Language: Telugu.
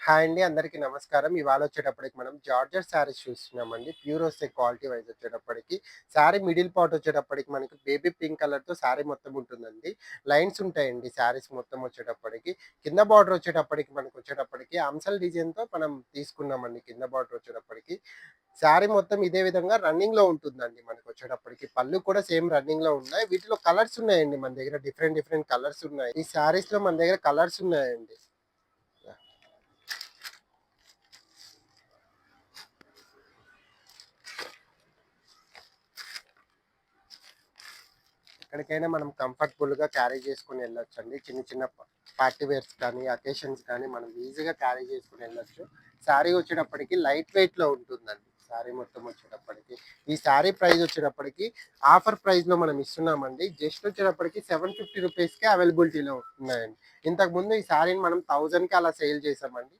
హాయ్ అండి. అందరికీ నమస్కారం. ఇవాళ వచ్చేటప్పటికి మనం జార్జెట్ శారీస్ చూస్తున్నామండి. ప్యూర్ వస్తాయి క్వాలిటీ వైస్ వచ్చేటప్పటికి. శారీ మిడిల్ పార్ట్ వచ్చేటప్పటికి మనకి బేబీ పింక్ కలర్‌తో శారీ మొత్తం ఉంటుందండి. లైన్స్ ఉంటాయండి శారీస్ మొత్తం వచ్చేటప్పటికి. కింద బార్డర్ వచ్చేటప్పటికి మనకొచ్చేటప్పటికి అంశల్ డిజైన్‌తో మనం తీసుకున్నామండి కింద బార్డర్ వచ్చేటప్పటికి. శారీ మొత్తం ఇదే విధంగా రన్నింగ్‌లో ఉంటుందండి మనకొచ్చేటప్పటికి. పళ్ళు కూడా సేమ్ రన్నింగ్‌లో ఉన్నాయి. వీటిలో కలర్స్ ఉన్నాయండి మన దగ్గర డిఫరెంట్ డిఫరెంట్ కలర్స్ ఉన్నాయి. ఈ శారీస్‌లో మన దగ్గర కలర్స్ ఉన్నాయండి. ఎక్కడికైనా మనం కంఫర్టబుల్‌గా క్యారీ చేసుకొని వెళ్ళొచ్చండి. చిన్న చిన్న పార్టీ వేర్స్ కానీ, అకేషన్స్ కానీ మనం ఈజీగా క్యారీ చేసుకొని వెళ్ళొచ్చు. శారీ వచ్చేటప్పటికి లైట్ వెయిట్‌లో ఉంటుందండి. శారీ మొత్తం వచ్చేటప్పటికి. ఈ శారీ ప్రైస్ వచ్చేటప్పటికి ఆఫర్ ప్రైస్‌లో మనం ఇస్తున్నామండి. జస్ట్ వచ్చేటప్పటికి రూ. 750కే అవైలబిలిటీలో ఉన్నాయండి. ఇంతకుముందు ఈ శారీని మనం 1000కి అలా సేల్ చేసామండి.